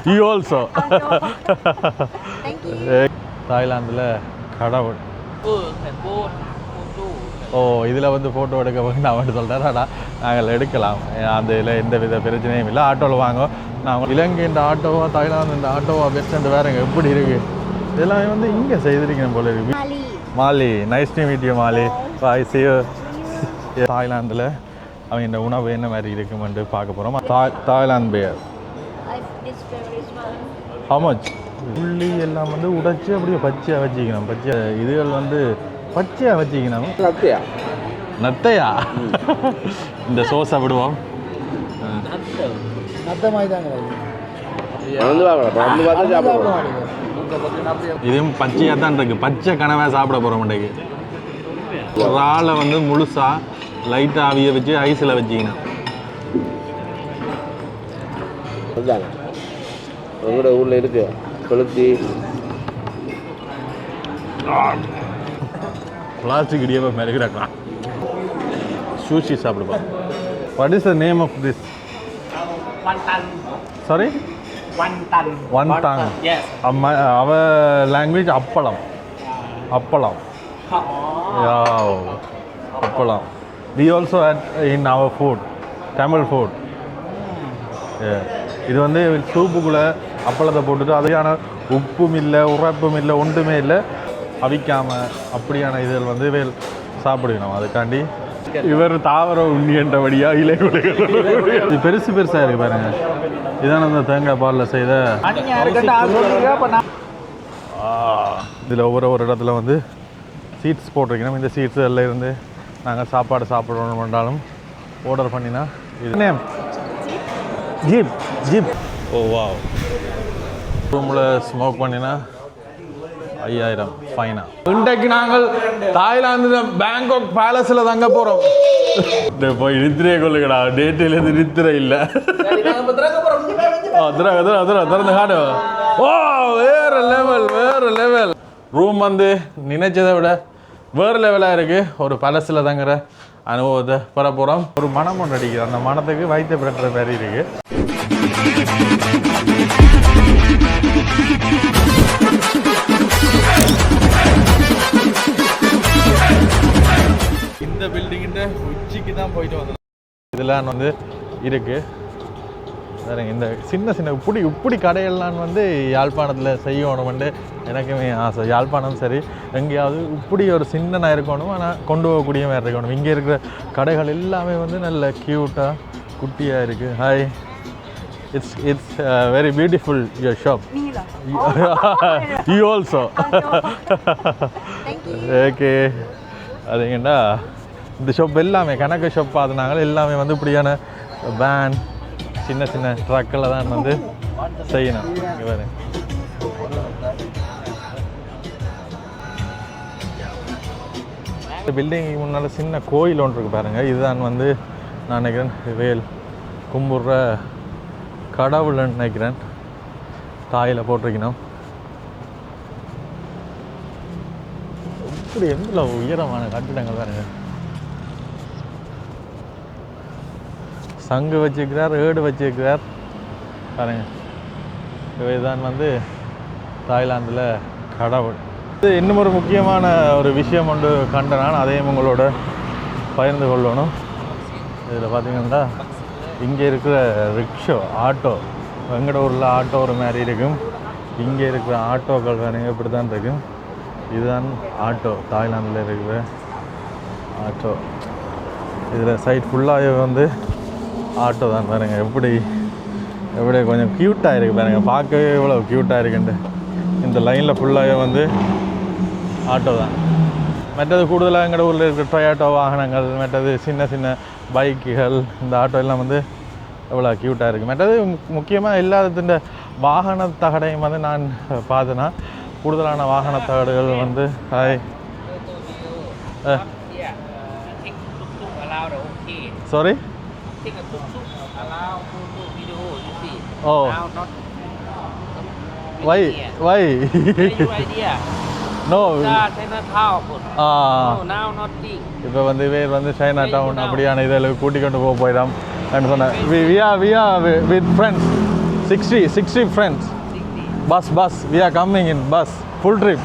You also. Thank you. தாய்லாந்தில் கடவுள். ஓ இதில் வந்து ஃபோட்டோ எடுக்க நான் வந்து சொல்கிறேன். ஆனால் நாங்கள் எடுக்கலாம், அந்த இதில் எந்த வித பிரச்சனையும் இல்லை. ஆட்டோவில் வாங்க. நாங்கள் இலங்கை இந்த ஆட்டோவா தாய்லாந்து இந்த ஆட்டோவா பெஸ்ட் வேறுங்க எப்படி இருக்குது இதெல்லாம் வந்து இங்கே செய்திருக்கேன் போல இருக்கு. Mali, nice to meet you Mali. Bye, see you. தாய்லாந்தில் அவங்க இந்த உணவு என்ன மாதிரி இருக்குமென்று பார்க்க போகிறோம். தாய்லாந்து பேர் how much? உள்ளி எல்லாம் வந்து உடைச்சி அப்படியே பச்சையாக வச்சுக்கணும். பச்சை இதுகள் வந்து பச்சையாக வச்சுக்கணும். நத்தையா? இந்த சோஸ் சாப்பிடுவோம். இதுவும் பச்சையாக தான் இருக்குது. பச்சை கனவாக சாப்பிட போகிறோம். இன்றைக்கு இறாலை வந்து முழுசாக லைட்டாக ஆவியை வச்சு ஐஸில் வச்சுக்கணும். உங்களோட ஊரில் இருக்கு கொளுத்தி பிளாஸ்டிக் இடியப்ப மேலே கிடக்கலாம். சூஷி சாப்பிடுவோம். What is the name of this? Sorry, வன்டாங். Our language appalam. அப்பளம். அப்பளம். We also add in our food, Tamil food. இது வந்து சூப்புக்குள்ளே அப்பளத்தை போட்டுட்டு அதையான உப்பும் இல்லை உரைப்பும் இல்லை ஒன்றுமே இல்லை அவிக்காமல் அப்படியான இதில் வந்து வேல் சாப்பிடுக்கணும். அதுக்காண்டி இவர் தாவர உண்ணியன்றபடியாக இலை இது பெருசு பெருசாக இருக்குது பாருங்க. இதான அந்த தேங்காய் பாலில் செய்த. இதில் ஒவ்வொரு இடத்துல வந்து சீட்ஸ் போட்டிருக்கணும். இந்த சீட்ஸ் எல்லாம் இருந்து நாங்கள் சாப்பாடு சாப்பிடணும் பண்ணாலும் ஆர்டர் பண்ணினா இது நேம் ஜீப். ஜீப். ஓ வா. ரூமில் ஸ்மோக் பண்ணினா 5000 ஃபைனா. இன்றைக்கு நாங்கள் தாய்லாந்து பேங்காக் பேலஸில் தங்க போகிறோம். போய் நித்திரையை கொள்ளுங்கடா. டேட்டிலேருந்து நித்திரை இல்லை. திறந்து காடு. ஓ வேறு லெவல், வேறு லெவல். ரூம் வந்து நினைச்சதை விட வேறு லெவலாக இருக்குது. ஒரு பேலஸில் தங்குற அனுபவத்தை பெற போகிறோம். ஒரு மனம் ஒன்று அடிக்குது. அந்த மனத்துக்கு வைத்த பெற்ற மாதிரி இருக்குது. இந்த பில்டிங்கிட்ட உச்சிக்கு தான் போயிட்டு வந்தோம். இதெல்லாம் வந்து இருக்குது வேறுங்க. இந்த சின்ன சின்ன இப்படி கடையெல்லாம் வந்து யாழ்ப்பாணத்தில் செய்யணுமெண்டு எனக்குமே ஆசை. யாழ்ப்பாணம் சரி எங்கேயாவது இப்படி ஒரு சின்னனாக இருக்கணும், ஆனால் கொண்டு போகக்கூடிய மாதிரி இருக்கணும். இங்கே இருக்கிற கடைகள் எல்லாமே வந்து நல்ல க்யூட்டாக குட்டியாக இருக்குது. Hi, it's very beautiful your shop. You also. Thank you. Okay. அதுங்கண்டா இந்த ஷாப் எல்லாமே கணக்கு ஷாப் பார்த்துனாங்க. எல்லாமே வந்து இப்படியான வேன் சின்ன சின்ன ட்ரக்கில் தான் வந்து செய்யணும். இங்கே வேறு பில்டிங் முன்னால் சின்ன கோயில் ஒன்று இருக்குது பாருங்கள். இதுதான் வந்து நான் நினைக்கிறேன் வேல் கும்பிட்ற கடவுள்னு நினைக்கிறேன். தாயில் போட்டிருக்கணும். இப்படி எவ்வளோ உயரமான கட்டிடங்கள் பாருங்க. சங்கு வச்சுக்கிறார், ஏடு வச்சுக்கிறார் பாருங்க. இவைதான் வந்து தாய்லாந்தில் கடவுள். இது இன்னும் ஒரு முக்கியமான ஒரு விஷயம் ஒன்று கண்ட நான் அதையும் உங்களோட பகிர்ந்து கொள்ளணும். இதில் பார்த்தீங்கன்னா இங்கே இருக்கிற ரிக்ஷோ ஆட்டோ, எங்கட ஊரில் ஆட்டோ ஒரு மாதிரி இருக்கும். இங்கே இருக்கிற ஆட்டோக்கள் வேணுங்க இப்படி தான் இருக்கும். இதுதான் ஆட்டோ, தாய்லாந்தில் இருக்கிற ஆட்டோ. இதில் சைட் ஃபுல்லாகவே வந்து ஆட்டோ தான் பாருங்க. எப்படி கொஞ்சம் க்யூட்டாக இருக்குது பாருங்க. பார்க்கவே எவ்வளோ க்யூட்டாக இருக்குன்ட்டு. இந்த லைனில் ஃபுல்லாகவே வந்து ஆட்டோ தான். மற்றது கூடுதலாக எங்கள் ஊரில் இருக்கிற டொயோட்டோ வாகனங்கள், மற்றது சின்ன சின்ன பைக்குகள், இந்த ஆட்டோ எல்லாம் வந்து எவ்வளோ க்யூட்டாக இருக்குது. மற்றது முக்கியமாக எல்லாத்தின் வாகன தகடையும் வந்து நான் பார்த்தேன்னா கூடுதலான வாகன தகடுகள் வந்து ஹாய் சாரி ஓ வை நோ இப்போ வந்து வேர் வந்து சைனா டவுன் அப்படியான இதில் கூட்டிக் கொண்டு போயிடும் சொன்னேன். We are with friends. 60 friends. Bus. We are coming in bus. Full trip.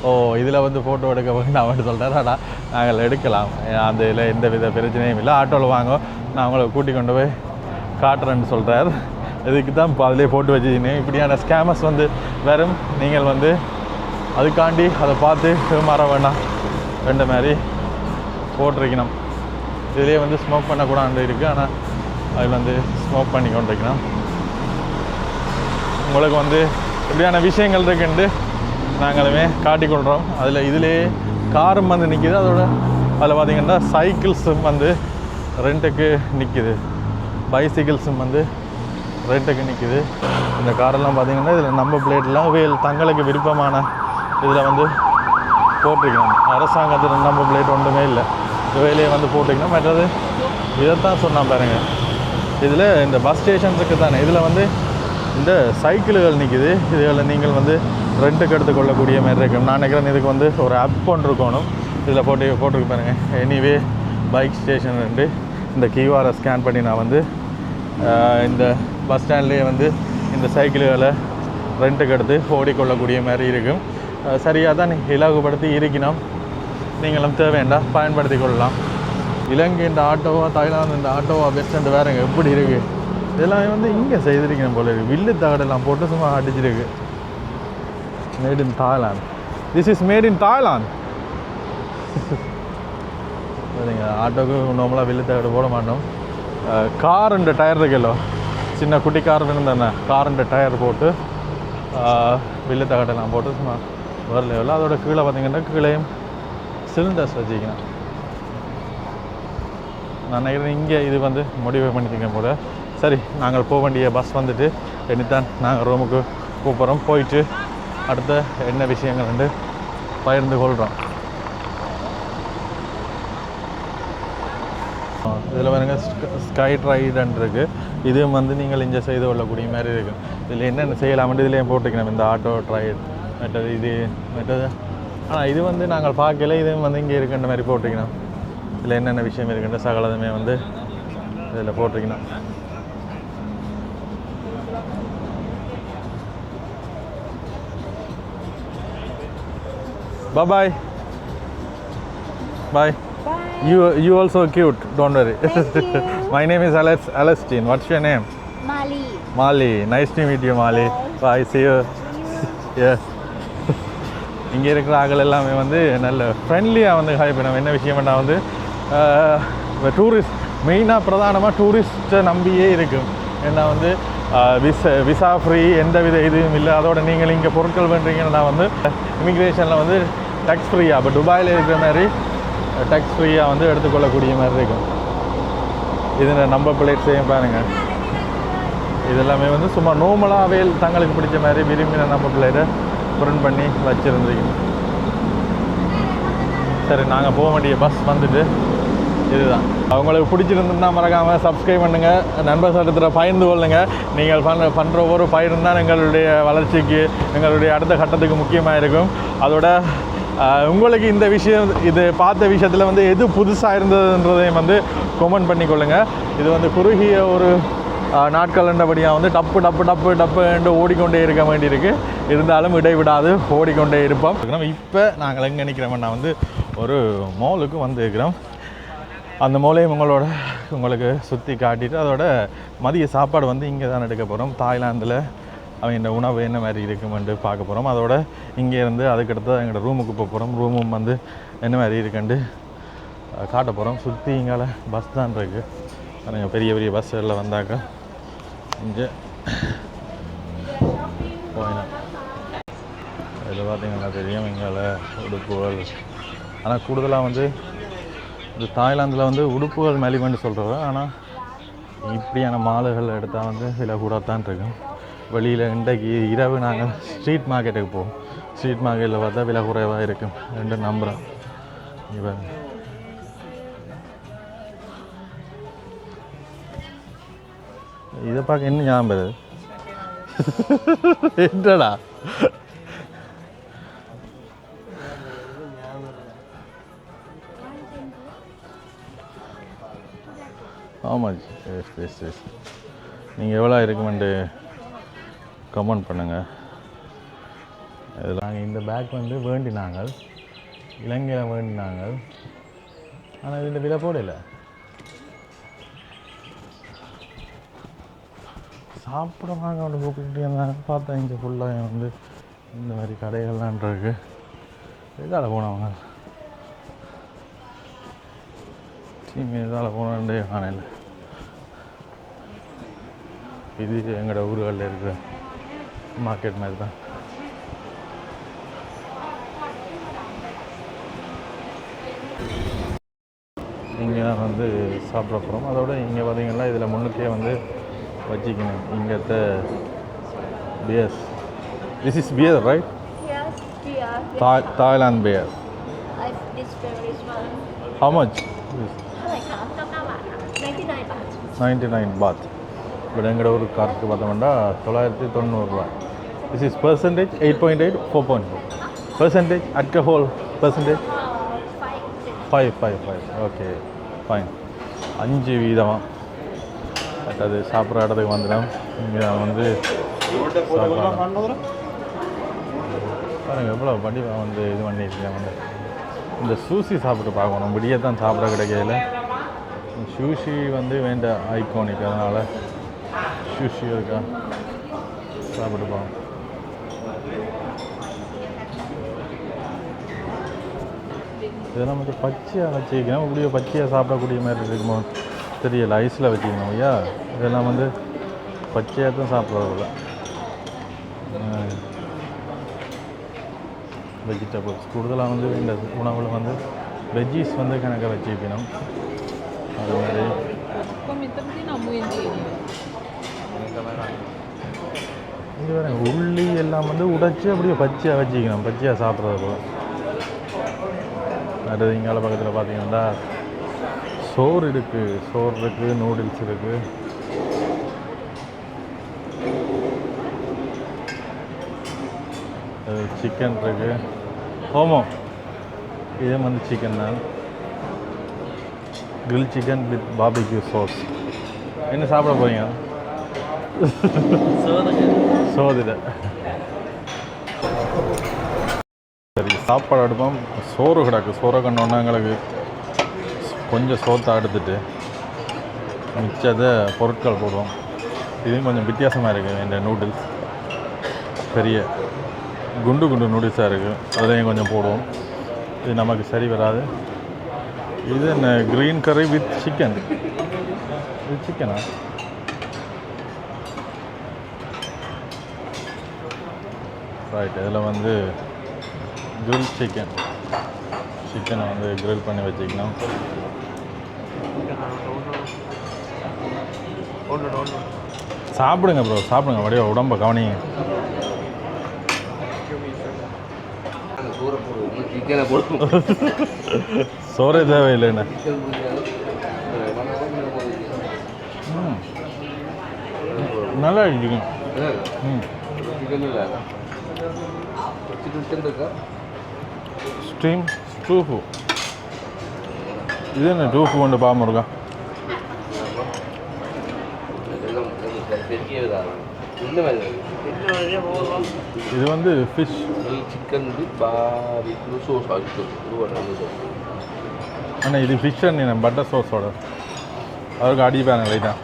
ஓ இதில் வந்து ஃபோட்டோ எடுக்க நான் வந்து சொல்கிறேன். ஆனால் நாங்கள் எடுக்கலாம், அந்த இதில் எந்த வித பிரச்சனையும் இல்லை. ஆட்டோவில் வாங்க, நான் அவங்கள கூட்டி கொண்டு போய் காட்டுறேன்னு சொல்கிறார். இதுக்கு தான் இப்போ அதிலே போட்டு வச்சுக்கினேன். இப்படியான ஸ்கேமர்ஸ் வந்து வெறும் நீங்கள் வந்து அதுக்காண்டி அதை பார்த்து மாற வேண்டாம் ரெண்டு மாதிரி போட்டிருக்கணும். இதிலே வந்து ஸ்மோக் பண்ணக்கூடாது இருக்குது, ஆனால் அதில் வந்து ஸ்மோக் பண்ணி கொண்டிருக்கணும். உங்களுக்கு வந்து இப்படியான விஷயங்கள் இருக்குன்ட்டு நாங்களுமே காட்டிக்கொள்கிறோம். இதிலே காரும் வந்து நிற்கிது. அதோட அதில் பார்த்திங்கன்னா சைக்கிள்ஸும் வந்து ரெண்ட்டுக்கு நிற்கிது, பைசைக்கிள்ஸும் வந்து ரெண்ட்டுக்கு நிற்கிது. இந்த காரெல்லாம் பார்த்திங்கன்னா இதில் நம்பர் பிளேட்லாம் தங்களுக்கு விருப்பமான இதில் வந்து போட்டிருக்கணும். அரசாங்கத்தில் நம்பர் பிளேட் ஒன்றுமே இல்லை, வேலையை வந்து போட்டிருக்கணும். மற்றது இதைத்தான் சொன்னால் பாருங்கள், இதில் இந்த பஸ் ஸ்டேஷன்ஸுக்கு தானே இதில் வந்து இந்த சைக்கிள்கள் நிற்கிது. இதில் நீங்கள் வந்து ரெண்ட்டுக்கு எடுத்துக்கொள்ளக்கூடிய மாதிரி இருக்கும். நான் நினைக்கிறேன் இதுக்கு வந்து ஒரு ஆப் ஒன்று இருக்கணும். இதில் போட்டுருக்கு பாருங்கள், எனிவே பைக் ஸ்டேஷன் ரெண்டு. இந்த கியூஆரை ஸ்கேன் பண்ணி நான் வந்து இந்த பஸ் ஸ்டாண்ட்லேயே வந்து இந்த சைக்கிள்களை ரெண்ட்டுக்கு எடுத்து ஓடிக்கொள்ளக்கூடிய மாதிரி இருக்கும். சரியாக தான் இலகுபடுத்தி இருக்கணும். நீங்களும் தேவைண்டா பயன்படுத்தி கொள்ளலாம். இலங்கை இந்த ஆட்டோவா, தாய்லாந்து இந்த ஆட்டோவா பெஸ்ட் வேறுங்க எப்படி இருக்குது. இதெல்லாம் வந்து இங்கே செய்திருக்கணும் போல இருக்குது. வில்லு தகடெல்லாம் போட்டு சும்மா அடிச்சிருக்கு. Made in Thailand. This is made in Thailand. சரிங்க, ஆட்டோக்கு நார்மலாக வில்லு தகடு போட மாட்டோம். கார் ரெண்டு டயர் இருக்குல்லோ, சின்ன குட்டி கார் இருந்தானே, கார் ரெண்டு டயர் போட்டு வில்லு தகடெல்லாம் போட்டு சும்மா வேறு லெவலில். அதோட கீழே பார்த்திங்கன்னா கீழேயும் சிலிண்டர்ஸ் வச்சுக்கணும். நான் நினைக்கிறேன் இங்கே இது வந்து முடிவு பண்ணிக்கங்க போல. சரி, நாங்கள் போக வேண்டிய பஸ் வந்துட்டு எண்ணித்தான் நாங்கள் ரூமுக்கு கூப்பிட்றோம். போயிட்டு அடுத்த என்ன விஷயங்கள் வந்து பகிர்ந்து கொள்கிறோம். இதில் பாருங்க ஸ்கை ரைடுன்னு இருக்குது. இதுவும் வந்து நீங்கள் இங்கே செய்து கொள்ளக்கூடிய மாதிரி இருக்கும். இதில் என்னென்ன செய்யலாம்னு இதுலேயும் போட்டுக்கணும். இந்த ஆட்டோ ரைடு மற்றது ஆனால் இது வந்து நாங்கள் பார்க்கல. இதுவும் வந்து இங்கே இருக்குன்ற மாதிரி போட்டுக்கணும். இதில் என்னென்ன விஷயம் இருக்குன்ற சகலதுமே வந்து இதில் போட்டிருக்கணும். Bye. Bye. You also cute. Don't worry. Thank you. My name is Alestine. What's your name? Mali. Nice to meet you, Mali. Bye. See you. Yes. இங்கே இருக்கிற ஆட்கள் எல்லாமே வந்து நல்ல ஃப்ரெண்ட்லியாக வந்து ஹாய் பண்ண. என்ன விஷயம்னா வந்து டூரிஸ்ட் மெயினாக பிரதானமாக டூரிஸ்ட்டை நம்பியே இருக்கும். ஏன்னா வந்து விசா ஃப்ரீ, எந்த வித இதுவும் இல்லை. அதோட நீங்கள் இங்கே பொருட்கள் பண்ணுறீங்கன்னா வந்து இமிக்ரேஷனில் வந்து டேக்ஸ் ஃப்ரீயாக, இப்போ துபாயில் இருக்கிற மாதிரி டேக்ஸ் ஃப்ரீயாக வந்து எடுத்துக்கொள்ளக்கூடிய மாதிரி இருக்கும். இதில் நம்பர் பிளேட்ஸையும் பாருங்கள், இதெல்லாமே வந்து சும்மா நார்மலாகவே தங்களுக்கு பிடிச்ச மாதிரி விரும்பின நம்பர் பிளேட்டை பிரிண்ட் பண்ணி வச்சுருந்துருக்கணும். சரி, நாங்கள் போக வேண்டிய பஸ் வந்துட்டு இதுதான். அவங்களுக்கு பிடிச்சிருந்துன்னா மறக்காமல் சப்ஸ்கிரைப் பண்ணுங்கள், நண்பர் சட்டத்தில் பகிர்ந்து கொள்ளுங்கள். நீங்கள் பண்ணுற ஒவ்வொரு பயிரும் தான் எங்களுடைய வளர்ச்சிக்கு, எங்களுடைய அடுத்த கட்டத்துக்கு முக்கியமாக இருக்கும். அதோட உங்களுக்கு இந்த விஷயம், இது பார்த்த விஷயத்தில் வந்து எது புதுசாக இருந்ததுன்றதையும் வந்து கமெண்ட் பண்ணிக்கொள்ளுங்கள். இது வந்து குறுகிய ஒரு நாட்கள் என்றபடியாக வந்து டப்பு என்று ஓடிக்கொண்டே இருக்க வேண்டியிருக்கு. இருந்தாலும் இடைவிடாது ஓடிக்கொண்டே இருப்போம். இப்போ நாங்கள் எங்கே நிற்கிறோம்னா வந்து ஒரு மாலுக்கு வந்து இருக்கிறோம். அந்த மூலையும் உங்களுக்கு சுற்றி காட்டிட்டு அதோட மதிய சாப்பாடு வந்து இங்கே தான் எடுக்க போகிறோம். தாய்லாந்தில் அவங்க உணவு என்ன மாதிரி இருக்குமென்று பார்க்க போகிறோம். அதோட இங்கேருந்து அதுக்கடுத்து எங்களோட ரூமுக்கு போக போகிறோம். ரூமும் வந்து என்ன மாதிரி இருக்குன்ட்டு காட்ட போகிறோம். சுற்றி இங்கால பஸ் தான் இருக்குது. நாங்கள் பெரிய பஸ்ஸில் வந்தாக்கா இங்கே போயினா இதில் பார்த்தீங்கன்னா தெரியும் இங்கால உடுப்புகள். ஆனால் கூடுதலாக வந்து இந்த தாய்லாந்தில் வந்து உடுப்புகள் மலிவுன்னு சொல்கிறோம். ஆனால் இப்படியான மாலுகள் எடுத்தால் வந்து விலை கூட தான் இருக்கும். வெளியில் இன்றைக்கு இரவு நாங்கள் ஸ்ட்ரீட் மார்க்கெட்டுக்கு போவோம். ஸ்ட்ரீட் மார்க்கெட்டில் பார்த்தா விலை குறைவாக இருக்கும் ரெண்டு நம்புகிறோம். இப்போ இதை பார்க்க இன்னும் ஞாபகம் என்னடா ஆமாம் எஸ் நீங்கள் எவ்வளோ இருக்குமெண்டு கமெண்ட் பண்ணுங்கள். இதில் நாங்கள் இந்த பேக் வந்து வேண்டினாங்க, இலங்கையில் வேண்டினாங்க. ஆனால் இதில் விலை போடலை. சாப்பிட வாங்க ஒன்று கூப்பிட்டு இருந்தாங்க. பார்த்தேன் இங்கே ஃபுல்லாக வந்து இந்த மாதிரி கடைகள்லாம் இருக்கு. இதால் போனவங்க இதால் போனே காணையில். இது எங்களோட ஊர்களில் இருக்கிற மார்க்கெட் மாதிரி தான். இங்கே வந்து சாப்பிட போகிறோம். அதோட இங்கே பார்த்தீங்கன்னா இதில் முன்னுக்கே வந்து வச்சிக்கணும் இங்கத்த beers. This is beer right? Yes, beer. Thailand beer. This favorite one. How much? Like 99 baht. 99 baht. இப்போ எங்களோட ஒரு காருக்கு பார்த்தோம்னா 990 ரூபா. This is percentage 8.8 4.4 percentage alcohol percentage 5. Okay fine. 5 வீதமாக அது சாப்பிட்ற இடத்துக்கு வந்துடும். இங்கே வந்து பாருங்கள் எவ்வளோ வண்டி வந்து இது பண்ணியிருக்கேன். வந்து இந்த சூஷி சாப்பிட்டு பார்க்கணும். விடிய தான் சாப்பிட கிடைக்கல. சூஷி வந்து வேண்ட ஐகானிக், அதனால் சூஷி இருக்கா சாப்பிட்டு பார்க்கணும். இதெல்லாம் வந்து பச்சையாக வச்சுக்கணும். இப்படியே பச்சையாக சாப்பிடக்கூடிய மாதிரி இருக்குமோ தெரியல. ஐஸில் வச்சுக்கணும் ஐயா. இதெல்லாம் வந்து பச்சையாக தான் சாப்பிட்றதில்ல. வெஜிடபிள்ஸ் கூடுதலாக வந்து இந்த உணவில் வந்து வெஜ்ஜீஸ் வந்து கணக்காக வச்சுக்கணும். அது மாதிரி இது வேறு உள்ளி எல்லாம் வந்து உடைச்சி அப்படியே பச்சையாக வச்சுக்கணும். பச்சையாக சாப்பிட்றது போல். அடுத்து இங்கால பக்கத்தில் பார்த்தீங்கன்னா சோறு இருக்குது, நூடுல்ஸ் இருக்குது. சிக்கன் இருக்குது. ஹோமோ இதே வந்து சிக்கன் தான். Grill chicken with barbecue sauce. என்ன சாப்பிட போறீங்க? சோதிட. சரி, சாப்பாடு அடுப்போம். சோறு கிடக்கு. சோறை கண்டோன்னா எங்களுக்கு கொஞ்சம் சோத்தை எடுத்துட்டு மிச்சத்தை பொருட்கள் போடுவோம். இதுவும் கொஞ்சம் வித்தியாசமாக இருக்குது. இந்த நூடுல்ஸ் பெரிய குண்டு நூடுல்ஸாக இருக்குது. அதுலேயும் கொஞ்சம் போடுவோம். இது நமக்கு சரி வராது. இது என்ன க்ரீன் கறி வித் சிக்கன். இது சிக்கனா? ரைட். இதில் வந்து கிரில் சிக்கனை வந்து கிரில் பண்ணி வச்சுக்கணும். சாப்பிடுங்க ப்ரோ, சாப்பிடுங்க. வடிவ உடம்பை கவனிங்க. சோறே தேவையில்லைண்ணே. நல்லா இருக்குங்க. ஸ்டீம் டூஃபு. இது என்ன டூஃபு கொண்டு பாம்பு இருக்கா? இது வந்து ஃபிஷ் சிக்கன் சோஸ். ஆனால் இது ஃபிஷ் அண்ணே பட்டர் சோஸோட அவருக்கு அடிப்பாங்க லைட்டாக.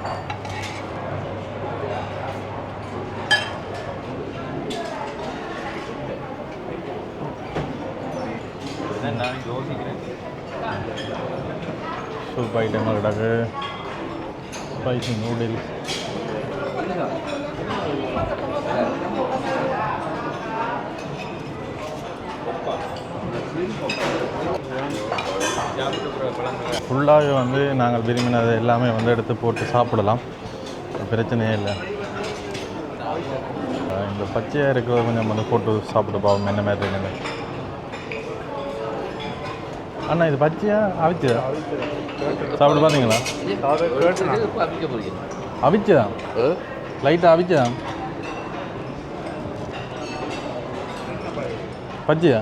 சூப் ஐட்டங்கள் கிடக்கு. Spicy noodles. ஃபுல்லாகவே வந்து நாங்கள் விரும்பினது எல்லாமே வந்து எடுத்து போட்டு சாப்பிடலாம். பிரச்சனையே இல்லை. இந்த பச்சையாக இருக்கிறத கொஞ்சம் வந்து போட்டு சாப்பிட்டு பார்ப்போம் என்ன மாதிரி இருக்குது. அண்ணா இது பச்சையாக அவிச்சதா? சாப்பிட்டு பார்த்தீங்களா? அவிச்சதா? லைட்டாக அவிச்சதா? பச்சையா?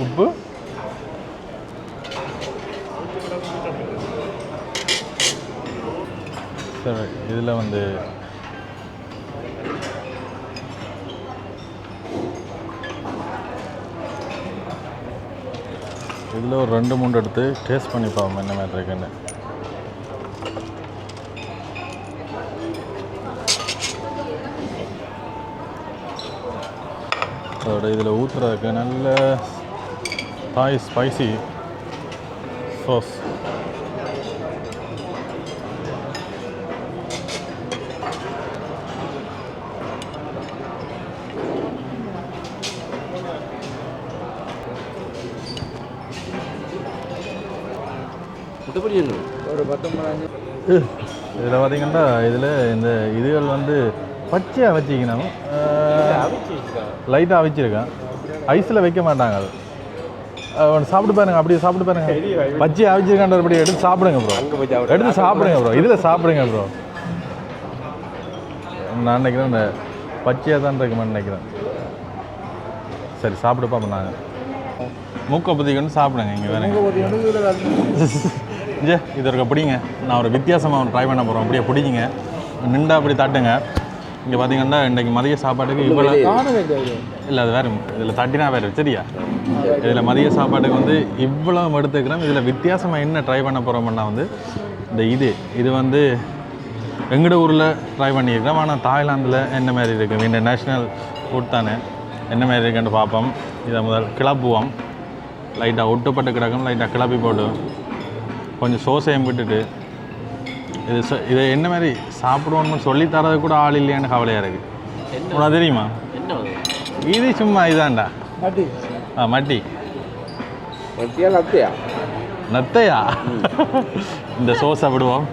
உப்பு சரி இதில் வந்து இதில் ஒரு 2-3 எடுத்து டேஸ்ட் பண்ணி பார்ப்போம் என்ன மாதிரி இருக்குன்னு. அதோட இதில் ஊற்றுறதுக்கு நல்ல தாய் ஸ்பைசி சாஸ். மற்றபடி என்ன ஒரு 19 இதில் பார்த்தீங்கன்னா இதில் இந்த இதுகள் வந்து பச்சையாக வச்சிக்கணும், லைட்டாக அவிச்சிருக்கேன், ஐஸில் வைக்க மாட்டாங்க. அது சாப்பிட்டு பாருங்க, அப்படியே சாப்பிட்டு பாருங்க. பச்சையாக அவிச்சிருக்கான்றபடி எடுத்து சாப்பிடுங்க ப்ரோ, எடுத்து சாப்பிடுங்க ப்ரோ, இதில் சாப்பிடுங்க ப்ரோ. நான் நினைக்கிறேன் இந்த பச்சையாக தான் இருக்குமான்னு நினைக்கிறேன். சரி சாப்பிட்டு பார்ப்போம். நாங்கள் மூக்கை பற்றிக்கொண்டு சாப்பிடுங்க. இங்கே வேற ஜே இது இருக்க பிடிங்க. நான் ஒரு வித்தியாசமாக ட்ரை பண்ண போகிறோம். அப்படியே பிடிச்சிங்க, நின்றா அப்படி தட்டுங்க. இங்கே பார்த்தீங்கன்னா இன்றைக்கி மதிய சாப்பாட்டுக்கு இவ்வளோ இல்லை, அது வேறு இதில் தட்டினா வேறு சரியா. இதில் மதிய சாப்பாட்டுக்கு வந்து இவ்வளோ எடுத்துக்கிறோம். இதில் வித்தியாசமாக என்ன ட்ரை பண்ண போகிறோம்னா வந்து இந்த இது வந்து எங்கட ஊரில் ட்ரை பண்ணியிருக்கிறோம். ஆனால் தாய்லாந்தில் என்ன மாதிரி இருக்குது, இன்டர்நேஷ்னல் ஃபுட் தானே, என்ன மாதிரி இருக்குன்னு பார்ப்போம். இதை முதல் கிளப்புவோம். லைட்டாக ஒட்டுப்பட்டு கிடக்கும், லைட்டாக கிளப்பி போட்டு கொஞ்சம் சோசையும் விட்டுட்டு இதை என்ன மாதிரி சாப்பிடுவோன்னு சொல்லி தரது கூட ஆள் இல்லையான்னு கவலையாக இருக்குது. உனக்கு தெரியுமா? இது சும்மா இதாண்டா மட்டி. மட்டி நத்தையா நத்தையா. இந்த சோஸ் சாப்பிடுவோம்.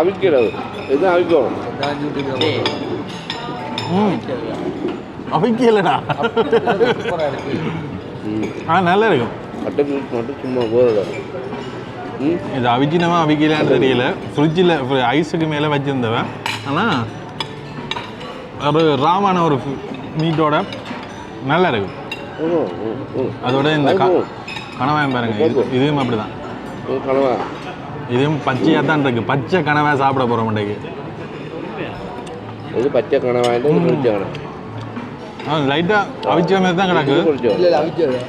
அவிக்கிறது இதுதான் அவிக்கணும். அவிக்கலடா. நல்லா இருக்கும். அட்டைக்கு மட்டும் சும்மா போகிறதா. இது அவிச்சினவா அவிக்கலான்னு தெரியல. ஃப்ரிட்ஜில் ஐஸுக்கு மேலே வச்சுருந்தவன். ஆனால் ஒரு ராமான ஒரு மீட்டோட நல்லா இருக்கும். அதோட இந்த கனவாயம் பாருங்க, இதுவும் அப்படி தான். கனவா இதுவும் பச்சையாக தான் இருக்குது. பச்சை கனவாய் சாப்பிட போகிறோம் இன்றைக்கு. இது பச்சை கனவாய் லைட்டாக அவிச்ச மாதிரி தான் கிடக்கு.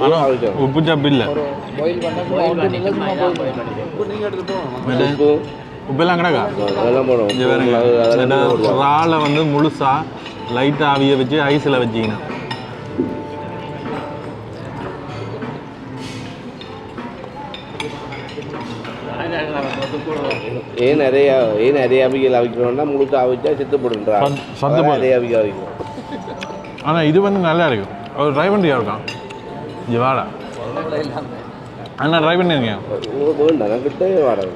ஆனால் உப்பு சப்பு இல்லை, உப்பெல்லாம் கிடக்கா. இங்கே வேறுங்க இறாலை வந்து முழுசாக லைட்டாக அவிய வச்சு ஐஸில் வச்சிக்கணும். ஏன் நிறைய அவிகள் அவிக்கணும்னா முழுக்க அவிச்சா செத்து போடுன்றான். நிறைய அவிக்க அவிக்கணும். ஆனால் இது வந்து நல்லா இருக்கும். ஒரு ட்ரை பண்ணியா இருக்கான் இங்கே வாடா. அண்ணா ட்ரை பண்ணியிருக்கேன். வேண்டாம் கிட்டே வாடகை.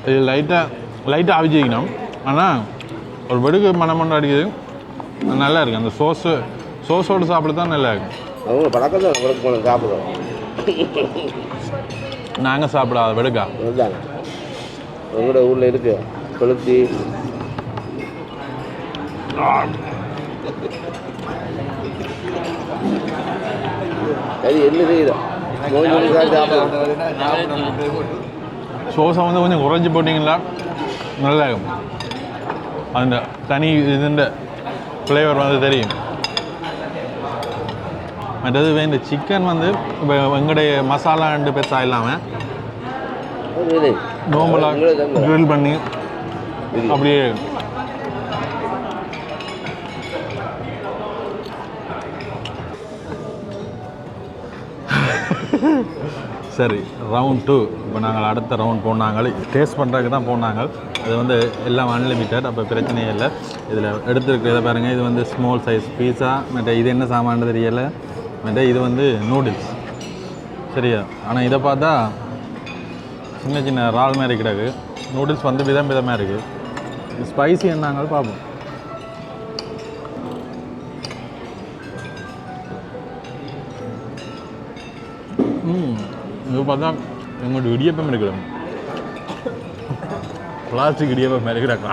இது லைட்டாக அவிச்சிக்கணும். ஆனால் ஒரு வெடுக்கு மனம் ஒன்று அடிக்குது, நல்லா இருக்குது. அந்த சோஸோடு சாப்பிட தான் நல்லா இருக்கும். அவங்க பழக்கம் தான் உங்களுக்கு போன சாப்பிடுவோம். நாங்கள் சாப்பிடாத வெடுக்கா அதுதாங்க உங்களோட ஊரில் இருக்கு கொளுத்தி. அது என்ன செய்யுதோ சோஸை வந்து கொஞ்சம் குறைஞ்சி போட்டிங்களா நல்லா இருக்கும். அந்த தனி இதுன்ற ஃப்ளேவர் வந்து தெரியும். மற்றது இந்த சிக்கன் வந்து இப்போ எங்களுடைய மசாலா ரெண்டு பெருசாக இல்லாமல் நோம்பலாக க்ரில் பண்ணி அப்படியே சரி. ரவுண்ட் 2 இப்போ நாங்கள் அடுத்த ரவுண்ட் போனாங்க. டேஸ்ட் பண்ணுறதுக்கு தான் போனாங்க. அது வந்து எல்லாம் அன்லிமிட்டட், அப்போ பிரச்சனையே இல்லை. இதில் எடுத்துருக்கிறத பாருங்கள். இது வந்து ஸ்மால் சைஸ் பீஸா. மற்ற இது என்ன சாமான்னு தெரியலை. மற்ற இது வந்து நூடுல்ஸ் சரியா. ஆனால் இதை பார்த்தா சின்ன சின்ன இறால் மாதிரி கிடக்கு. நூடுல்ஸ் வந்து விதமாக இருக்குது. ஸ்பைசி என்னாங்களும் பார்ப்போம். இது பார்த்தா எங்களோட இடியப்பம் இருக்கிறோம். பிளாஸ்டிக் இடியப்பம் இருக்கிறாக்கா.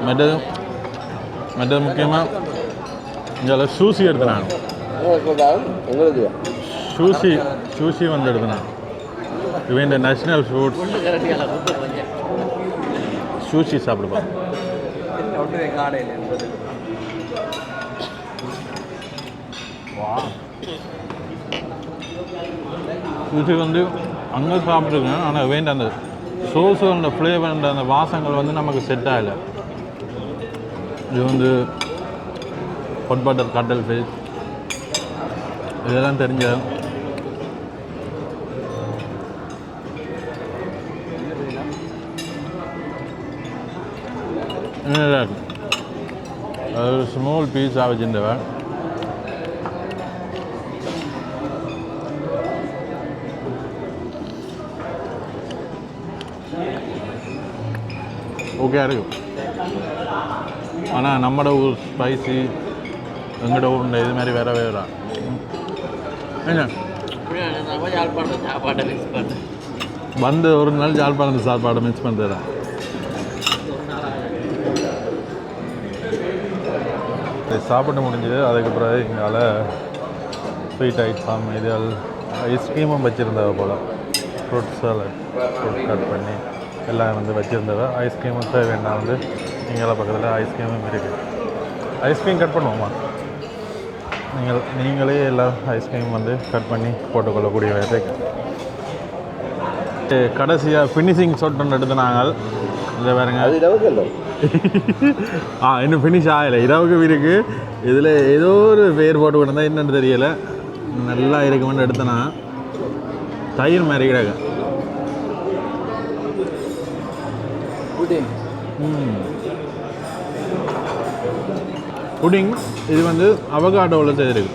மற்றது முக்கியமாக இங்கே சூசி எடுத்துனாங்க. உங்களுக்கு சூசி வந்து எடுத்துனாங்க. இவன் இந்த நேஷ்னல் ஃபுட்ஸ் சூஷி சாப்பிடுப்பா. சூஷி வந்து அங்கே சாப்பிட்ருக்கேன். ஆனால் வேண்ட அந்த சோஸு அந்த ஃப்ளேவர் அந்த வாசங்கள் வந்து நமக்கு செட் ஆகலை. இது வந்து ஹாட் பட்டர் கட்டல் ஃபிஷ் இதெல்லாம் தெரிஞ்ச ஒரு ஸ்மால் பீஸாக வச்சுருந்தவன். ஓகே இருக்கும். ஆனால் நம்மளோட ஊர் ஸ்பைசி எங்களோட ஊர் இது மாதிரி வேற வேற என்ன வந்து ஒரு நாள் யாழ்ப்பாணத்து சாப்பாடை மிக்ஸ் பண்ணுறேன். சாப்பிட்டு முடிஞ்சது. அதுக்கு பிறகு எங்களால் ஸ்வீட் ஐட்டம் இது ஐஸ்கிரீமும் வச்சுருந்தவ போல். ஃப்ரூட் சாலட் ஃப்ரூட் கட் பண்ணி எல்லாம் வந்து வச்சுருந்தவ. ஐஸ்கிரீமும் வேண்டாம் வந்து எங்களை பக்கத்தில் ஐஸ்கிரீமும் இருக்குது. ஐஸ்கிரீம் கட் பண்ணுவோமா? நீங்களே எல்லாம் ஐஸ்கிரீம் வந்து கட் பண்ணி போட்டுக்கொள்ளக்கூடிய இருக்கு. கடைசியாக ஃபினிஷிங் ஷாட் ஒன்று எடுத்து நாங்கள் இதை வேறுங்க. இன்னும் ஃபினிஷ் ஆகலை. இரவுக்கு இருக்குது. இதில் ஏதோ ஒரு பேர் போட்டு விட்டுருந்தா என்னென்னு தெரியலை. நல்லா இருக்குமென்னு எடுத்தேன்னா தயிர் மாதிரி கிடக்கு. புடிங் இது வந்து அவகாடோவில் செய்திருக்கு.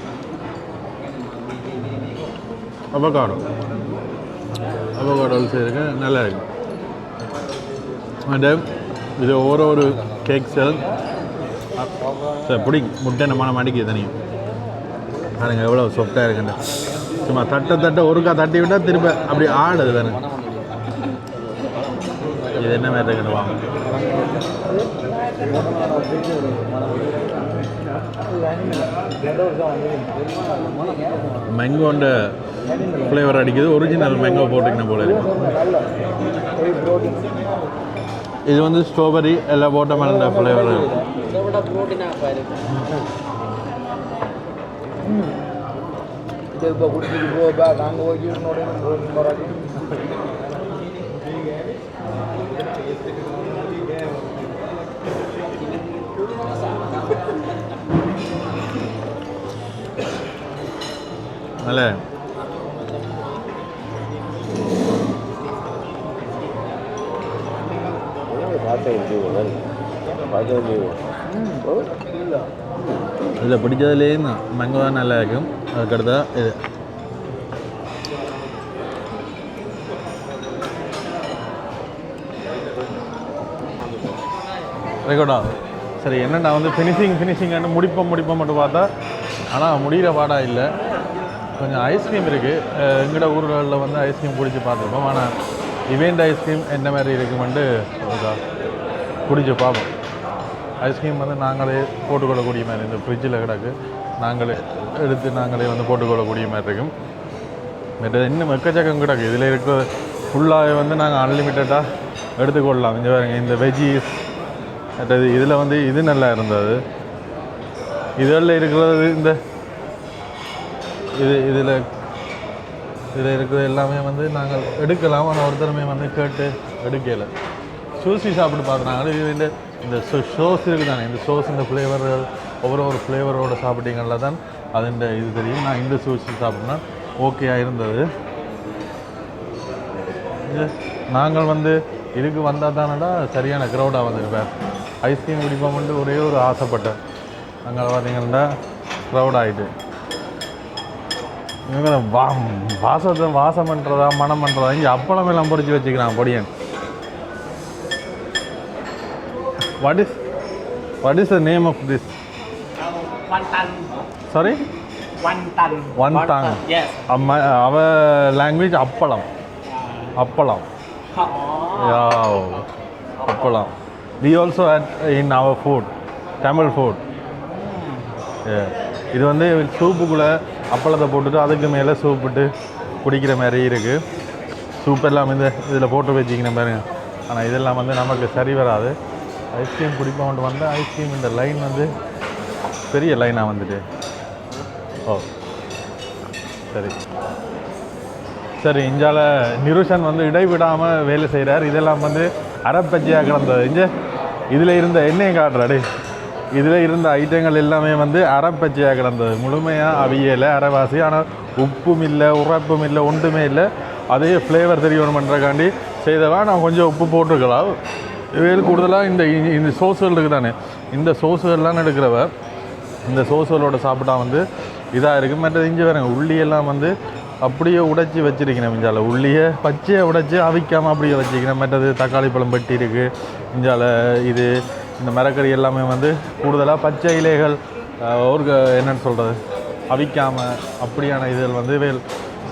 அவகாடோவில் செய்திருக்கு. நல்லா இருக்கு. அண்ட் இது ஒரு கேக் செல் சார் புடிங் முட்டை நம்ம அடிக்குது தனியும் பாருங்க எவ்வளோ சாஃப்டாக இருக்குன்னு. சும்மா தட்டை ஒருக்கா தட்டி விட்டால் திரும்ப அப்படி ஆடுது தானே. இது என்ன மாதிரி இருக்குன்னு வாங்க. மேங்கோண்ட ஃப்ளேவர் அடிக்குது. ஒரிஜினல் மேங்கோ போட்டிங்கன்னா போல இருக்கு. இது வந்து ஸ்ட்ராபெரி எல்லாம் போட்ட மேலே ஃப்ளேவர். நல்ல இதில் பிடிச்சதுலேயும் மேங்கோ தான் நல்லா இருக்கும். அதுக்கடுத்தா இது ரெக்கார்டா சரி. என்னென்னா வந்து ஃபினிஷிங் முடிப்போம் மட்டும் பார்த்தா ஆனால் முடிகிற பாடாக இல்லை. கொஞ்சம் ஐஸ்கிரீம் இருக்குது. எங்களோட ஊர்களில் வந்து ஐஸ்கிரீம் பிடிச்சி பார்த்துருப்போம். ஆனால் இவெண்ட் ஐஸ்கிரீம் என்ன மாதிரி இருக்குமெண்டு பிடிச்சி பார்ப்போம். ஐஸ்கிரீம் வந்து நாங்களே போட்டுக்கொள்ளக்கூடிய மாதிரி இந்த ஃப்ரிட்ஜில் கிடக்கு. நாங்களே எடுத்து நாங்களே வந்து போட்டுக்கொள்ளக்கூடிய மாதிரி இருக்கும். மற்ற இன்னும் எக்கச்சக்கம் கிடக்கு. இதில் இருக்கிற ஃபுல்லாக வந்து நாங்கள் அன்லிமிட்டடாக எடுத்துக்கொள்ளலாம். இங்கே பாருங்க இந்த வெஜ்ஜீஸ் மற்றது இதில் வந்து இது நல்லா இருந்தது. இதில் இருக்கிறது இந்த இதில் இருக்கிறது எல்லாமே வந்து நாங்கள் எடுக்கலாம். ஆனால் ஒருத்தருமே வந்து கேட்டு எடுக்கலை. சூசி சாப்பிட்டு பார்க்குறாங்க. இது இந்த சோஸ் இருக்குது தானே. இந்த சோஸ் இந்த ஃப்ளேவர்கள் ஒவ்வொரு ஃப்ளேவரோடு சாப்பிட்டீங்களா தான் அதுண்ட இது தெரியும். நான் இந்த சூசி சாப்பிட்னா ஓகேயாக இருந்தது. நாங்கள் வந்து இதுக்கு வந்தால் தானடா சரியான க்ரௌடாக வந்திருப்பேன். ஐஸ்கிரீம் குடிப்போம்ட்டு ஒரே ஒரு ஆசைப்பட்டேன். அங்கே பார்த்தீங்கன்னா க்ரௌட் ஆகிட்டு இவங்க வாசம் பண்ணுறதா மனம் பண்ணுறதா இங்கே அப்பளம் எல்லாம் பொறிச்சு வச்சுக்கிறான் பொடியன். What is the name of this? Wonton. Sorry? Wonton. Yes. Our language appalam. Yeah. Appalam. we also add in our food, Tamil food. Yeah. இது வந்து சூப்புக்குள்ளே அப்பளத்தை போட்டுட்டு அதுக்கு மேலே சூப் விட்டு குடிக்கிற மாதிரி இருக்குது. சூப் எல்லாம் இதில் போட்டு வச்சிக்கணும் பாருங்க. ஆனால் இதெல்லாம் வந்து நமக்கு சரி வராது. ஐஸ்கிரீம் குடிப்போம்ட்டு வந்து ஐஸ்கிரீம் இந்த லைன் வந்து பெரிய லைனாக வந்துட்டு. ஓ சரி சரி. இஞ்சால நிருஷன் வந்து இடைவிடாமல் வேலை செய்கிறார். இதெல்லாம் வந்து அரைப்பச்சையாக கிடந்தது. இதில் இருந்த எண்ணெயை காட்டுறாடே, இதில் இருந்த ஐட்டங்கள் எல்லாமே வந்து அரைப்பச்சையாக கிடந்தது. முழுமையாக அவியலை அரைவாசி. ஆனால் உப்பும் இல்லை, உரைப்பும் இல்லை, ஒன்றுமே இல்லை. அதே ஃப்ளேவர் தெரியணுமன்றக்காண்டி செய்தவா நான் கொஞ்சம் உப்பு போட்டிருக்கலாம். வேறு கூடுதலாக இந்த சோஸுகள் இருக்குது தானே, இந்த சோஸுகள்லாம் எடுக்கிறவ இந்த சோஸுகளோட சாப்பிட்டா வந்து இதாக இருக்குது. மற்றது இஞ்சி வேறுங்க உள்ளியெல்லாம் வந்து அப்படியே உடைச்சி வச்சுருக்கணும். இஞ்சால உள்ளியை பச்சையை உடைச்சி அவிக்காமல் அப்படியே வச்சுக்கணும். மற்றது தக்காளி பழம் பெட்டி இருக்குது. இஞ்சால இது இந்த மரக்கறி எல்லாமே வந்து கூடுதலாக பச்சை இலைகள் ஒரு என்னென்னு சொல்கிறது அவிக்காமல் அப்படியான இதுகள் வந்து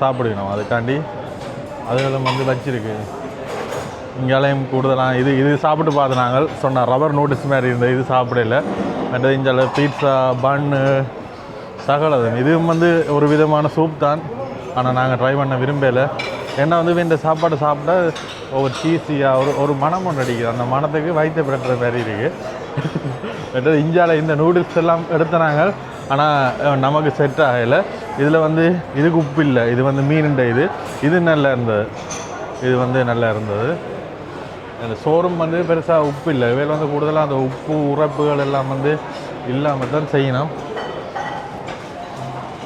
சாப்பிடணும். அதுக்காண்டி அதுகளும் வந்து வச்சிருக்கு. இங்கேயும் கூடுதலாக இது சாப்பிட்டு பார்த்து நாங்கள் சொன்ன ரப்பர் நோட்டீஸ் மாதிரி இருந்தது. இது சாப்பிடல. மற்றது இஞ்சால பீட்சா பன்னு சகலது இதுவும் வந்து ஒரு விதமான சூப் தான். ஆனால் நாங்கள் ட்ரை பண்ண விரும்பலை. ஏன்னா வந்து இந்த சாப்பாடு சாப்பிட்டா ஒரு சீஸியாக ஒரு மனம் ஒன்று அடிக்குது. அந்த மனத்துக்கு வயிற்று பிரட்டுற மாதிரி இருக்குது. இஞ்சால இந்த நூடுல்ஸ் எல்லாம் எடுத்தனாங்க. ஆனால் நமக்கு செட் ஆகலை. இதில் வந்து இதுக்கு உப்பு இல்லை. இது வந்து மீனுண்ட இது நல்லா இருந்தது. இது வந்து நல்லா இருந்தது. அந்த சோறும் வந்து பெருசாக உப்பு இல்லை. இவையில் வந்து கூடுதலாக அந்த உப்பு உரைப்புகள் எல்லாம் வந்து இல்லாமல் தான் செய்யணும்.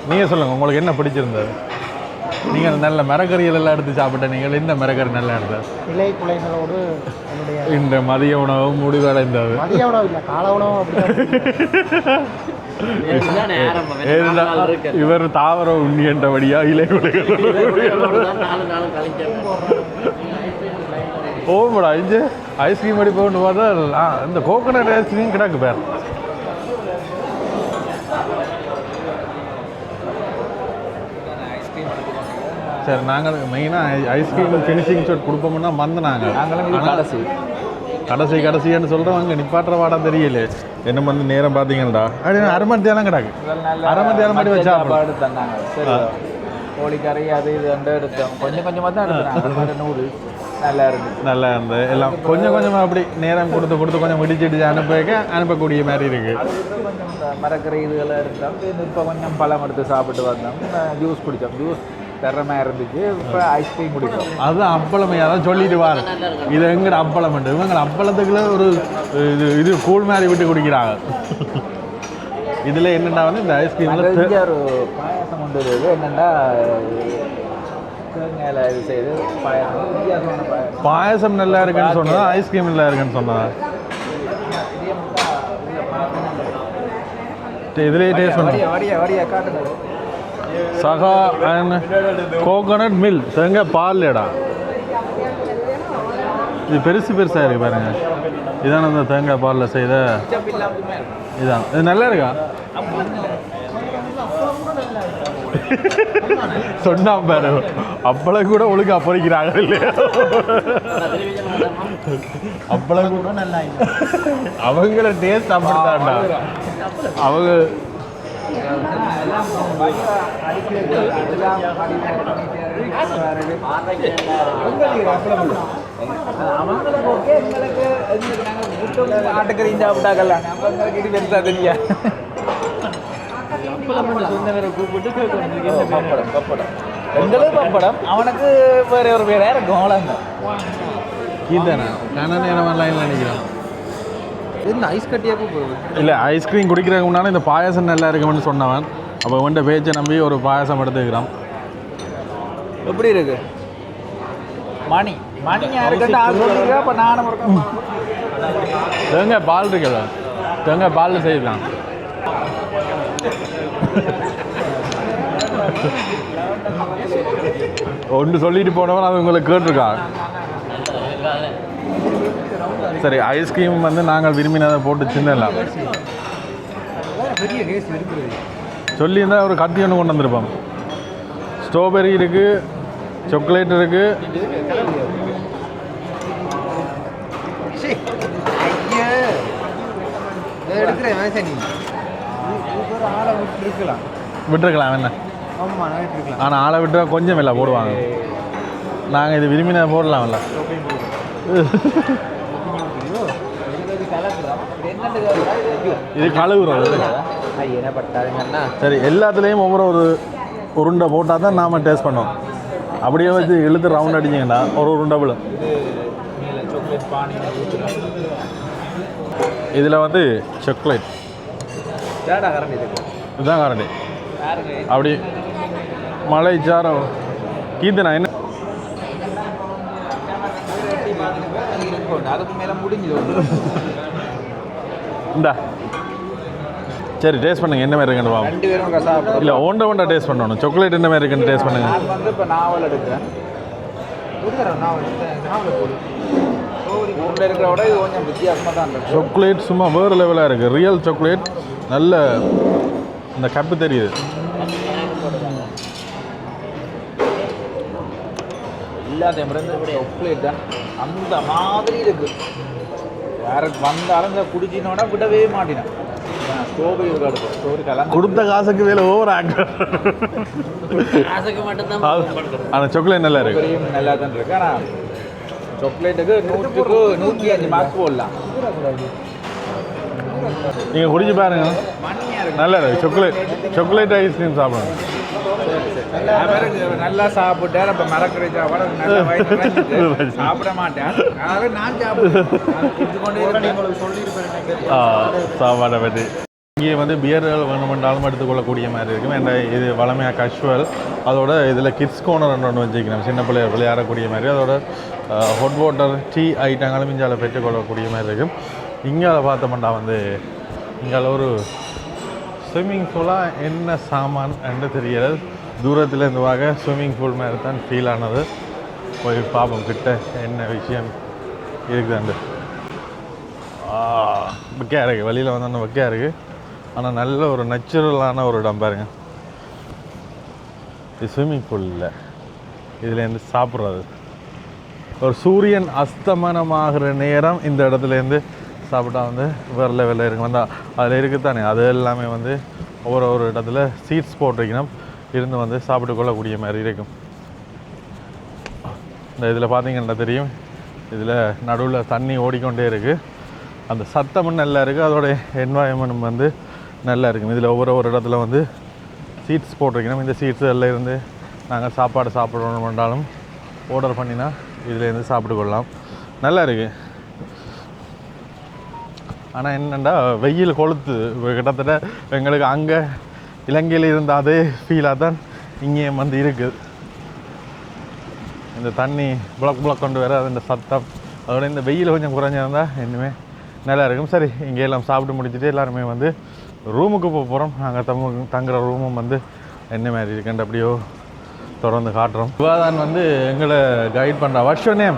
நீங்கள் சொல்லுங்கள், உங்களுக்கு என்ன பிடிச்சிருந்தது? நீங்கள் நல்ல மரக்கறிகள் எல்லாம் எடுத்து சாப்பிட்ட நீங்கள் இந்த மரக்கறி நல்லா எடுத்தது? இலை குலைகளோடு இந்த மதிய உணவு முடிவடைந்தது. மதிய உணவு இல்லை, கால உணவு. இவர் தாவர உண்ணி என்றபடியா இலை குலைகள் போகக்கூடா. இஞ்சி ஐஸ்கிரீம் அடி போகணும் பார்த்தா இந்த கோகோனட் ஐஸ்கிரீம் கிடக்கு பேர். சரி, நாங்கள் மெயினாக ஐஸ்கிரீம் ஃபினிஷிங் ஷாட் கொடுப்போம்னா மறந்துனாங்க. கடைசின்னு சொல்கிறவங்க நிப்பாட்டுற வாடம் தெரியல. என்ன வந்து நேரம் பார்த்தீங்கடா அரை மணி தேரம் கிடக்கு. அரை மணி தேரம் மாதிரி வச்சா தந்தாங்க. கோழிக்கறி அது இது எடுத்தோம். கொஞ்சம் கொஞ்சமாக தான் எடுத்தாங்க. நூடுல்ஸ் நல்லா இருந்தது. எல்லாம் கொஞ்சம் கொஞ்சமாக அப்படி நேரம் கொடுத்து கொஞ்சம் முடிச்சிட்டு அனுப்பக்கூடிய மாதிரி இருக்குது. கொஞ்சம் மரக்கறி இதுகளை எடுத்தோம். இப்போ கொஞ்சம் பழம் எடுத்து சாப்பிட்டு வந்தோம். ஜூஸ் குடித்தோம். ஜூஸ் திறமையாக இருந்துச்சு. இப்போ ஐஸ்கிரீம் குடித்தோம். அதுதான் அப்பளமையாக தான் சொல்லிட்டு வாரு. இது எங்கட அப்பளம் இவங்க அப்பளத்துக்குள்ள ஒரு இது கூழ் மாதிரி விட்டு குடிக்கிறாங்க. இதில் என்னென்னா வந்து இந்த ஐஸ்கிரீமில் ஒரு பாயாசம் கொண்டு வருது. என்னென்னா தேங்காயில் இது செய்து பாயாசம், வித்தியாசமான பாயாசம் நல்லா இருக்குன்னு சொன்னதா ஐஸ்கிரீம் நல்லா இருக்குன்னு சொன்னதா? இதுலேயே டேஸ்ட் பண்ண வடியா காட்டுங்க. சகா அண்ட் கோகோனட் மில்க் தேங்காய் பால்டா. இது பெருசாக இருக்குது பாருங்க. இதான் அந்த தேங்காய் பாலில் செய்த இதான். இது நல்லா இருக்கா? சொன்னா பாரு, அப்பளம் கூட ஒழுங்கா பொறிக்கிறாங்க இல்லையா? அப்பளம் கூட நல்லா அவங்கள டேஸ்ட் அப்படித்தான்டா. அவங்க ஆட்டுக்கறி சாப்பிட்டாங்கல்ல, நம்மளுக்கு இது பெருசா தெரியா. எங்களுக்கு பப்படம், அவனுக்கு வேற ஒரு பேர் யாரும் கோலம் இதுதானே கண்ண நேரமெல்லாம் நினைக்கிறேன். என்ன ஐஸ் கட்டியாக போகுது இல்லை, ஐஸ்கிரீம் குடிக்கிறதுக்கு முன்னாடி இந்த பாயாசம் நல்லா இருக்குமென்னு சொன்னவன். அப்போ உண்ட பேச்சை நம்பி ஒரு பாயாசம் எடுத்துக்கிறான். எப்படி இருக்கு மணி யாருக்கிட்ட அப்போ நானும் இருக்கேன். தேங்காய் பால் இருக்குல்ல, தேங்காய் பாலில் செய்யலாம். ஒன்று சொல்லிட்டு போனவன் அது உங்களை கேட்டிருக்கான். சரி, ஐஸ்கிரீம் வந்து நாங்கள் விரும்பினதை போட்டு சின்னலாம் சொல்லியிருந்தா ஒரு கத்தி ஒன்று கொண்டு வந்திருப்போம். ஸ்ட்ராபெரி இருக்குது, சாக்லேட் இருக்குது. ஆளை விட்டு இருக்கலாம். விட்டுருக்கலாம் என்ன ஆமாம் விட்டு இருக்கலாம். ஆனால் ஆளை விட்டா கொஞ்சம் இல்லை போடுவாங்க. நாங்கள் இது விரும்பின போடலாம்ல. இது கழுவுறது என்ன பட்டாதுங்கன்னா சரி. எல்லாத்துலேயும் ஒவ்வொரு உருண்டை போட்டால் தான் நாம் டேஸ்ட் பண்ணுவோம். அப்படியே வச்சு இழுத்து ரவுண்ட் அடிச்சிங்கன்னா ஒரு உருண்டை விழும். சாக்லேட் பானி இதில் வந்து சாக்லேட் தேடா கரண்ட் இருக்கு. இதுதான் கரண்டி. அப்படி மலை சாரம் கீர்த்தனா என்ன அதுக்கு மேலே முடிஞ்சது. இந்தா சரி டேஸ்ட் பண்ணுங்க என்ன மாதிரி இருக்குன்னு பாவம். 2 பேரும் கசாப்பு. இல்லை ஒண்டை டேஸ்ட் பண்ணணும். சாக்லேட் என்ன மாதிரி இருக்குன்னு டேஸ்ட் பண்ணுங்க. நான் வந்து இப்போ நாவல் எடுக்கிறேன். நாவல் போடு. ஊரில் இருக்கிற விட இது கொஞ்சம் வித்தியாசமாக தான் இருக்குது. சாக்லேட் சும்மா வேறு லெவலாக இருக்குது. ரியல் சாக்லேட் நல்ல இந்த கப்பு தெரியுது. எல்லாத்தையும் சாக்லேட் தான் அந்த மாதிரி இருக்குது. யாருக்கு வந்தாலும் இந்த குடிச்சினோட விடவே மாட்டினேன். ஸ்டோரி இருக்காது. ஸ்டோரி கலந்து கொடுத்த காசுக்கு வேலை ஓவர் ஆக்கு. காசுக்கு மட்டும்தான் ஆனால் சாக்லேட் நல்லா இருக்கு. நல்லா தான் இருக்கு. ஆனால் சாக்லேட்டுக்கு 100க்கு 105 மார்க்ஸ் போடலாம். நீங்கள் குடிச்சு பாருங்க நல்லா இருக்கு. சாக்லேட் ஐஸ்கிரீம் சாப்பிடுங்க. நல்லா சாப்பிட்டேன். இப்போ மறக்கிற சாப்பாடு நல்லா வயிற்று சாப்பிட மாட்டேன். அதாவது நான் சாப்பிடுவேன். சாப்பாடை பற்றி இங்கே வந்து பியர்கள் வேணுமென்றாலும் எடுத்துக்கொள்ளக்கூடிய மாதிரி இருக்கும். ஏன்னா இது வளமையாக கஷுவல். அதோட இதில் கிட்ஸ் கோனர் ஒன்று வச்சுக்கணும். சின்ன பிள்ளைகள் விளையாடக்கூடிய மாதிரி. அதோட ஹாட் வாட்டர் டீ ஐட்டங்களும் இங்கே பெற்றுக்கொள்ளக்கூடிய மாதிரி இருக்கும். இங்கே பார்த்தோம்னா வந்து இங்கே ஒரு ஸ்விம்மிங் பூலாக என்ன சாமான் என்று தெரிகிறது. தூரத்தில் இருந்துவாக ஸ்விம்மிங் பூல் மாதிரி தான் ஃபீல் ஆனது. போய் பார்ப்போம் கிட்ட என்ன விஷயம் இருக்குதாண்டு. வெக்கையாக இருக்குது. வெளியில் வந்தோன்னா வெக்கையாக இருக்குது. ஆனால் நல்ல ஒரு நேச்சுரலான ஒரு இடம் பாருங்க. இது ஸ்விம்மிங் பூல் இல்லை. இதுலேருந்து சாப்பிட்றது ஒரு சூரியன் அஸ்தமனமாகிற நேரம் இந்த இடத்துலேருந்து சாப்பிட்டா வந்து வேறு லெவலில் இருக்கும். வந்தால் அதில் இருக்குத்தானே அது எல்லாமே வந்து ஒவ்வொரு இடத்துல சீட்ஸ் போட்டிருக்கணும். இருந்து வந்து சாப்பிட்டு கொள்ளக்கூடிய மாதிரி இருக்கும். இந்த இதில் பார்த்தீங்கன்னா தெரியும். இதில் நடுவில் தண்ணி ஓடிக்கொண்டே இருக்குது. அந்த சத்தமும் நல்லா இருக்குது. அதோட என்வாயன்மெண்ட் வந்து நல்லா இருக்கும். இதில் ஒவ்வொரு இடத்துல வந்து சீட்ஸ் போட்டிருக்கணும். இந்த சீட்ஸ் எல்லாம் இருந்து நாங்கள் சாப்பாடு சாப்பிடணும்னாலும் ஆர்டர் பண்ணினா இதுலேருந்து சாப்பிட்டு கொள்ளலாம். நல்லா இருக்குது. ஆனால் என்னென்னா வெயில் கொளுத்து. கிட்டத்தட்ட எங்களுக்கு அங்கே இலங்கையில் இருந்த அதே ஃபீலாக தான் இங்கேயும் வந்து இருக்குது. இந்த தண்ணி புளக் கொண்டு வர அந்த சத்தம் அதோட இந்த வெயில் கொஞ்சம் குறைஞ்சிருந்தால் இன்னுமே நல்லா இருக்கும். சரி இங்கே எல்லாம் சாப்பிட்டு முடிச்சுட்டு எல்லாருமே வந்து ரூமுக்கு போக போகிறோம். நாங்கள் தங்குற ரூமும் வந்து என்ன மாதிரி இருக்குன்ற அப்படியோ தொடர்ந்து காட்டுறோம். இவாதான் வந்து எங்களை கைட் பண்ணுறா. What's your name?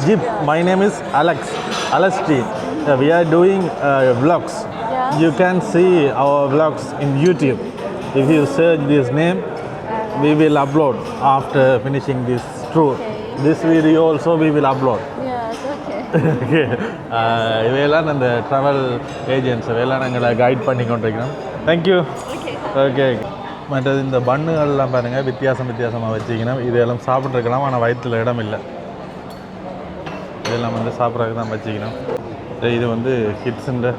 Jeep. My name is Alex T. We are doing vlogs. You can see our vlogs in YouTube. If you search this name, we will upload after finishing this tour. This video also we will upload. Yes, okay. Okay. இவையெல்லாம் அந்த travel agents இவையெல்லாம் நாங்கள் guide பண்ணி கொண்டிருக்கிறோம். Thank you. Okay. மற்றது இந்த பன்னுகள்லாம் பாருங்கள் வித்தியாசமாக வச்சுக்கணும். இதெல்லாம் சாப்பிட்ருக்கலாம். ஆனால் வயிற்றில் இடம் இல்லை. இதெல்லாம் வந்து சாப்பிட்றதுக்கு தான் வச்சுக்கணும். இது வந்து கிட்ஸுன்ற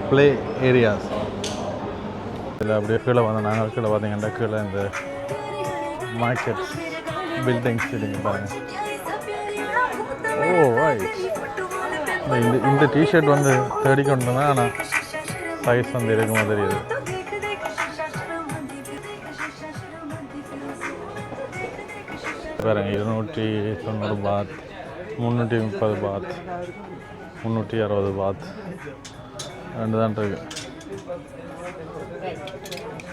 ப்ளே ஏரியாஸ். இதில் அப்படியே கீழே வந்து நாங்கள் கீழே பார்த்தீங்கன்னா கீழே இந்த மார்க்கெட்ஸ் பில்டிங்ஸ் இதுங்க பாருங்கள். ஓ ரைட். இந்த டிஷர்ட் வந்து தேடி கொண்டு வந்தேன். ஆனால் சைஸ் வந்து இருக்குமா தெரியுது. பாருங்க 290 பாத், 330 பாத், 360 பாத் ரெண்டு தான் இருக்கு.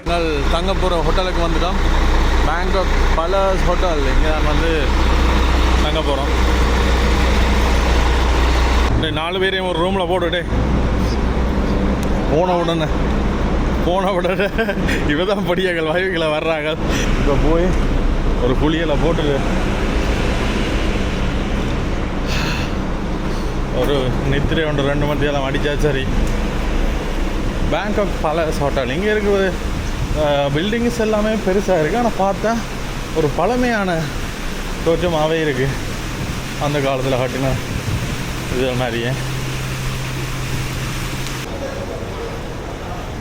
நாங்கள் தங்க போகிற ஹோட்டலுக்கு வந்துட்டோம். Bangkok பலஸ் hotel. இங்கே நான் வந்து தங்க போகிறோம். 4 பேரையும் ஒரு ரூமில் போட்டுட்டே போன உடனே இவ தான் படியாக்கள் வாயுக்களை வர்றாங்க. இப்போ போய் ஒரு குளியலை போட்டு ஒரு நித்திரை ஒன்று 2 மணியெல்லாம் அடித்தா சரி. பேங்காக் பேலஸ் ஹோட்டல் இங்கே இருக்குது. பில்டிங்ஸ் எல்லாமே பெருசாக இருக்குது. ஆனால் பார்த்தா ஒரு பழமையான தோற்றமாகவே இருக்குது. அந்த காலத்தில் கட்டின இது மாதிரியே.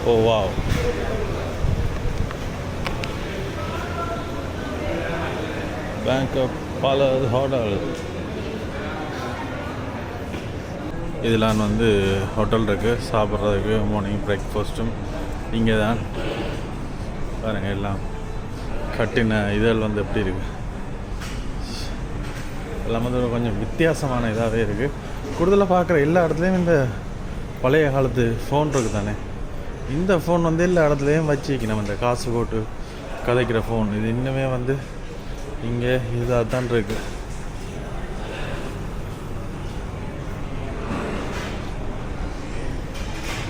ஓ வாவ். Bangkok palace hotel. இதெல்லாம் வந்து ஹோட்டல் இருக்குது சாப்பிட்றதுக்கு. மார்னிங் பிரேக்ஃபாஸ்ட்டும் இங்கே தான் பாருங்கள். எல்லாம் கட்டின இதழ் வந்து எப்படி இருக்குது எல்லாம் வந்து கொஞ்சம் வித்தியாசமான இதாகவே இருக்குது. கூடுதலாக பார்க்குற எல்லா இடத்துலையும் இந்த பழைய காலத்து ஃபோன் இருக்குது தானே. இந்த ஃபோன் வந்து எல்லா இடத்துலையும் வச்சுக்கணும். இந்த காசு போட்டு கதைக்கிற ஃபோன் இது இன்னுமே வந்து இங்கே இதாக தான் இருக்குது.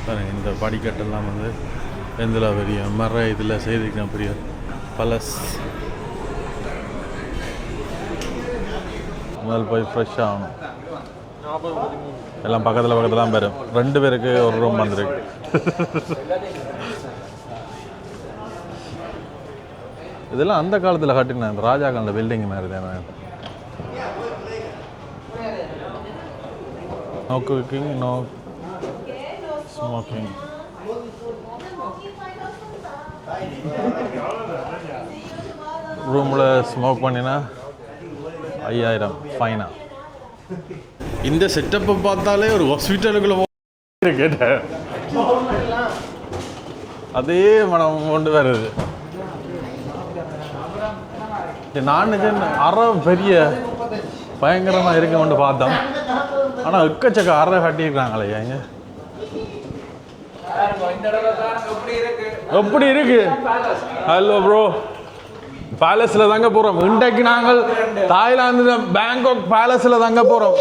பாருங்கள் இந்த படிக்கட்டெல்லாம் வந்து எந்தில் பெரிய மர இதில் செய்திருக்கேன். பெரிய பலஸ் முதல் போய் ஃப்ரெஷ் ஆகணும். எல்லாம் பக்கத்தில் பேரும் 2 பேருக்கு ஒரு ரூம் வந்துருக்கு. இதெல்லாம் அந்த காலத்தில் கட்டின இந்த ராஜா கால பில்டிங் மாதிரி தானே. No cooking, no smoking. ரூமில் ஸ்மோக் பண்ணினா 5000 ஃபைனா. இந்த செட்டப்பை பார்த்தாலே ஒரு ஹாஸ்பிட்டலுக்குள்ளே கேட்டேன். அதே மனம் கொண்டு வருது. நான் அறை பெரிய பயங்கரமாக இருக்குமென்று பார்த்தோம். ஆனால் எக்கச்சக்க அறை கட்டியிருக்காங்களே இங்கே. எப்படி இருக்கு? ஹலோ ப்ரோ, பேலஸில் தங்க போகிறோம். இன்றைக்கு நாங்கள் தாய்லாந்து பேங்காக் பேலஸில் தங்க போகிறோம்.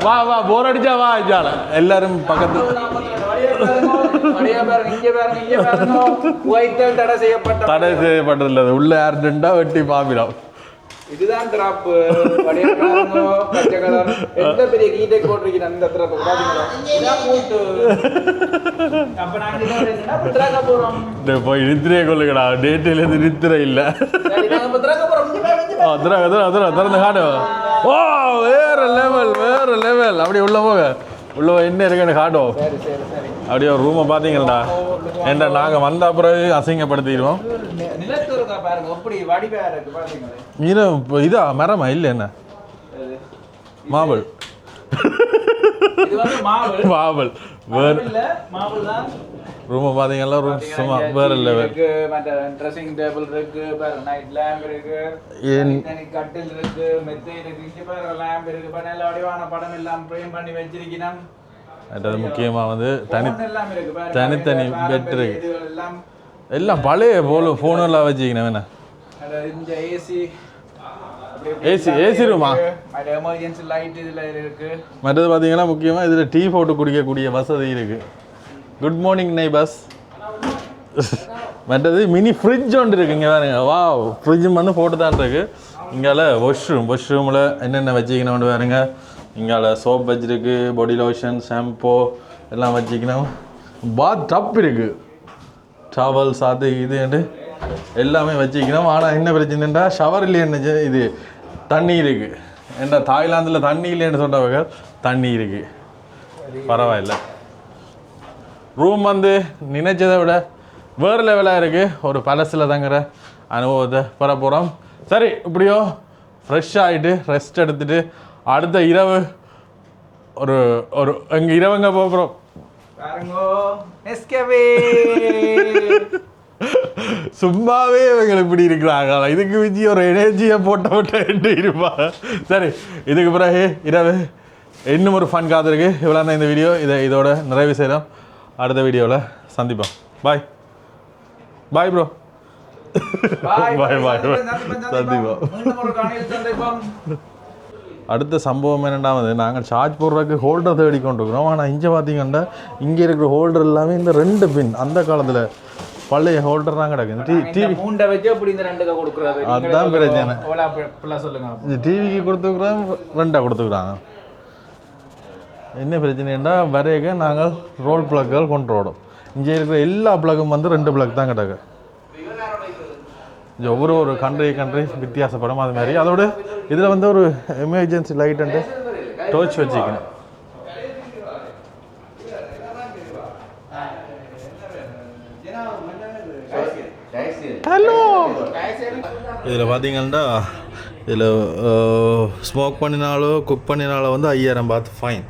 வா வா, போர் அடிச்சா வா. இஜால எல்லாரும் பக்கத்து தடை செய்யப்பட்டதில்லை. உள்ள யாருண்டா வெட்டி பாப்பிடும். இதுதான் கிராப். எந்த பெரிய கீட்டை போட்டிருக்கீங்க அந்த போய் நித்திரையை கொள்ளுங்கடா. டேட்டிலேருந்து நித்திரை இல்லை. திறந்து காடு. ஓ வேற லெவல், வேற லெவல். அப்படியே உள்ள போக. உள்ள என்ன இருக்குன்னு காட்டும். அப்படியே ஒரு ரூமை பார்த்தீங்களா? ஏன்டா நாங்கள் வந்த பிறகு அசிங்கப்படுத்திடுவோம். இதா மரமா இல்லை என்ன மாபிள் மாபிள் வேறு ரூமை பார்த்தீங்கன்னா ரூம் சும்மா வேறு லெவல். ட்ரெஸ்ஸிங் டேபிள் இருக்கு, நைட் லேம்ப் இருக்கு, கட்டில் இருக்கு, மெத்தை இருக்கு, இங்க பாருங்க லேம்ப் இருக்கு. எல்லா வடிவான படம் எல்லாம் ஃப்ரேம் பண்ணி வச்சிருக்கீங்க. அது முக்கியமாக வந்து தனித்தனி பெட் இருக்கு. எல்லாம் பழைய போல ஃபோனெல்லாம் வச்சுக்கணும். வேணா ஏசி ரூமா? எமர்ஜென்சி லைட் இதில் இருக்கு. மற்றது பார்த்தீங்கன்னா முக்கியமாக இதில் டீ போட்டு குடிக்கக்கூடிய வசதி இருக்கு. Good morning neighbours. மற்றது மினி ஃப்ரிட்ஜ் ஒன்று இருக்குது இங்கே பாருங்க. வா, ஃப்ரிட்ஜும் வந்து போட்டு தான் இருக்குது. இங்கால வாஷ்ரூமில் என்னென்ன வச்சுக்கணும்னு பாருங்க. இங்கால சோப் வச்சுருக்கு, பாடி லோஷன், ஷாம்போ எல்லாம் வச்சுக்கணும். பாத் டப் இருக்குது, டவல்ஸ் அது இது எல்லாமே வச்சுக்கணும். ஆனால் என்ன பிரச்சனைண்டா ஷவர் இல்லைன்னு இது தண்ணி இருக்குது. ஏன்னா தாய்லாந்தில் தண்ணி இல்லைன்னு சொன்னவங்க தண்ணி இருக்குது. பரவாயில்ல. ரூம் வந்து நினைச்சதை விட வேறு லெவலாக இருக்குது. ஒரு பேலஸில் தங்குற அனுபவத்தை பெற போகிறோம். சரி, இப்படியோ ஃப்ரெஷ் ஆகிட்டு ரெஸ்ட் எடுத்துகிட்டு அடுத்த இரவு ஒரு ஒரு எங்கள் இரவுங்க போகிறோம். சும்மாவே இவங்களுக்கு இப்படி இருக்கிறாங்க. இதுக்கு வச்சு ஒரு எனர்ஜியை போட்ட இருப்பாங்க. சரி, இதுக்கு பிறகு இரவு இன்னும் ஒரு ஃபன் காத்திருக்கு. இவ்வளோ தான் இந்த வீடியோ. இதோட நிறைவு செய்கிறோம். அடுத்த வீடியோவில் சந்திப்போம். பாய் பாய் ப்ரோ. பாய் பாய் சந்திப்போம். அடுத்த சம்பவம் என்னென்னாவது, நாங்கள் சார்ஜ் போடுறதுக்கு ஹோல்டர் தேடி கொண்டு இருக்கிறோம். ஆனால் இங்கே பார்த்தீங்கன்னா இங்கே இருக்கிற ஹோல்டர் எல்லாமே இந்த 2 பின் அந்த காலத்தில் பழைய ஹோல்டர் தான் கிடக்கு இந்த இந்த டிவி மூண்டை வச்சு அப்படி இந்த ரெண்டுக்கு கொடுக்குறது அதான் பிரச்சனை. சொல்லுங்க இந்த டிவிக்கு கொடுத்துக்குறாங்க 2 கொடுத்துக்குறாங்க. என்ன பிரச்சனைன்னா வரையக நாங்கள் ரோல் பிளக்குகள் கொண்டு வரோம். இங்கே இருக்கிற எல்லா பிளக்கும் வந்து 2 பிளக் தான் கிடக்கு. இது ஒவ்வொரு கண்ட்ரி வித்தியாசப்படும் அது மாதிரி. அதோட இதில் வந்து ஒரு எமர்ஜென்சி லைட் அண்டு டோர்ச் வச்சுக்கணும். ஹலோ, இதில் பார்த்தீங்கன்னா இதில் ஸ்மோக் பண்ணினாலோ குக் பண்ணினாலோ வந்து 5000 பாத் ஃபைன்.